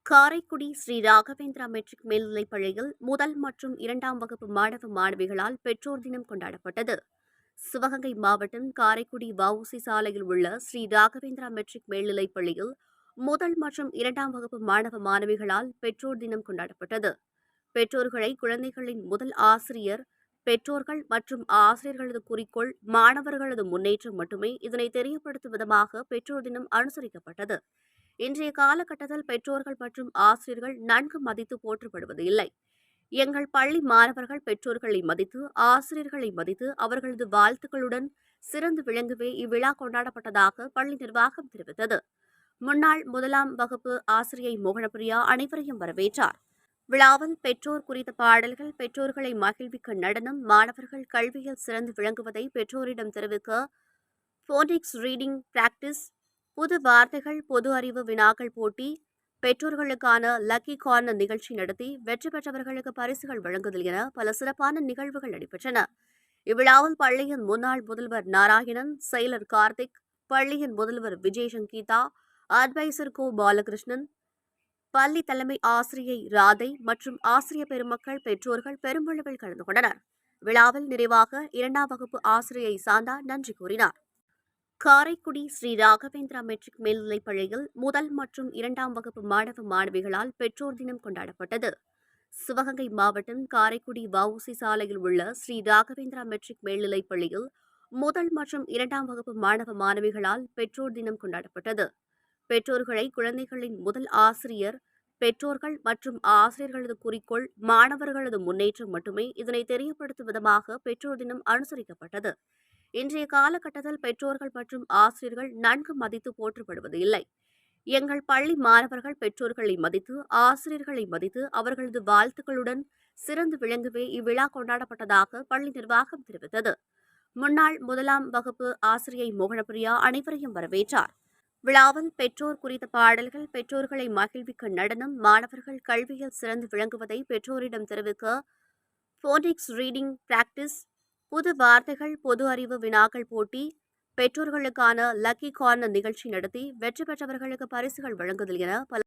Karaikudi Sri Raghavendra matric மேல்நிலைப் பள்ளியில் முதல் மற்றும் இரண்டாம் வகுப்பு மாணவ மாணவிகளால் பெற்றோர் தினம் கொண்டாடப்பட்டது. சிவகங்கை மாவட்டம் காரைக்குடி வஉசி சாலையில் உள்ள ஸ்ரீ ராகவேந்திரா மெட்ரிக் மேல்நிலைப் பள்ளியில் முதல் மற்றும் இரண்டாம் வகுப்பு மாணவ மாணவிகளால் பெற்றோர் தினம் கொண்டாடப்பட்டது. பெற்றோர்களை குழந்தைகளின் முதல் ஆசிரியர், பெற்றோர்கள் மற்றும் ஆசிரியர்களது குறிக்கோள் மாணவர்களது முன்னேற்றம் மட்டுமே. இதனை தெரியப்படுத்தும் விதமாக பெற்றோர் தினம் அனுசரிக்கப்பட்டது. இன்றைய காலகட்டத்தில் பெற்றோர்கள் மற்றும் ஆசிரியர்கள் நன்கு மதித்து போற்றப்படுவது இல்லை. எங்கள் பள்ளி மாணவர்கள் பெற்றோர்களை மதித்து, ஆசிரியர்களை மதித்து, அவர்களது வாழ்த்துக்களுடன் சிறந்து விளங்கவே இவ்விழா கொண்டாடப்பட்டதாக பள்ளி நிர்வாகம் தெரிவித்தது. முன்னாள் முதலாம் வகுப்பு ஆசிரியை மோகனப்பிரியா அனைவரையும் வரவேற்றார். விழாவில் பெற்றோர் குறித்த பாடல்கள், பெற்றோர்களை மகிழ்விக்க நடனம், மாணவர்கள் கல்வியில் சிறந்து விளங்குவதை பெற்றோரிடம் தெரிவிக்க போனிக்ஸ் ரீடிங் பிராக்டிஸ், புது வார்த்தைகள், பொது அறிவு வினாக்கள் போட்டி, பெற்றோர்களுக்கான லக்கி கார்னர் நிகழ்ச்சி நடத்தி வெற்றி பெற்றவர்களுக்கு பரிசுகள் வழங்குதல் என பல சிறப்பான நிகழ்வுகள் நடைபெற்றன. இவ்விழாவில் பள்ளியின் முன்னாள் முதல்வர் நாராயணன், செயலர் கார்த்திக், பள்ளியின் முதல்வர் விஜய் சங்கீதா, அட்வைசர் கோ பாலகிருஷ்ணன், பள்ளி தலைமை ஆசிரியை ராதை மற்றும் ஆசிரிய பெருமக்கள், பெற்றோர்கள் பெருமளவில் கலந்து கொண்டனர். விழாவில் நிறைவாக இரண்டாம் வகுப்பு ஆசிரியை சாந்தா நன்றி கூறினார். காரைக்குடி ஸ்ரீ ராகவேந்திரா மெட்ரிக் மேல்நிலைப் பள்ளியில் முதல் மற்றும் இரண்டாம் வகுப்பு மாணவ மாணவிகளால் பெற்றோர் தினம் கொண்டாடப்பட்டது. சிவகங்கை மாவட்டம் காரைக்குடி வஉசி சாலையில் உள்ள ஸ்ரீ ராகவேந்திரா மெட்ரிக் மேல்நிலைப் பள்ளியில் முதல் மற்றும் இரண்டாம் வகுப்பு மாணவ மாணவிகளால் பெற்றோர் தினம் கொண்டாடப்பட்டது. பெற்றோர்களை குழந்தைகளின் முதல் ஆசிரியர், பெற்றோர்கள் மற்றும் ஆசிரியர்களது குறிக்கோள் மாணவர்களது முன்னேற்றம் மட்டுமே. இதனை தெரியப்படுத்தும் விதமாக பெற்றோர் தினம் அனுசரிக்கப்பட்டது. இன்றைய காலகட்டத்தில் பெற்றோர்கள் மற்றும் ஆசிரியர்கள் நன்கு மதித்து போற்றப்படுவது இல்லை. எங்கள் பள்ளி மாணவர்கள் பெற்றோர்களை மதித்து, ஆசிரியர்களை மதித்து, அவர்களது வாழ்த்துக்களுடன் சிறந்து விளங்கவே இவ்விழா கொண்டாடப்பட்டதாக பள்ளி நிர்வாகம் தெரிவித்தது. முன்னாள் முதலாம் வகுப்பு ஆசிரியை மோகனப்பிரியா அனைவரையும் வரவேற்றார். விழாவில் பெற்றோர் குறித்த பாடல்கள், பெற்றோர்களை மகிழ்விக்க நடனம், மாணவர்கள் கல்வியில் சிறந்து விளங்குவதை பெற்றோரிடம் தெரிவிக்க போனிக்ஸ் ரீடிங் பிராக்டிஸ், புது வார்த்தைகள், பொது அறிவு வினாக்கள் போட்டி, பெற்றோர்களுக்கான லக்கி கார்னர் நிகழ்ச்சி நடத்தி வெற்றி பெற்றவர்களுக்கு பரிசுகள் வழங்குதல் என பல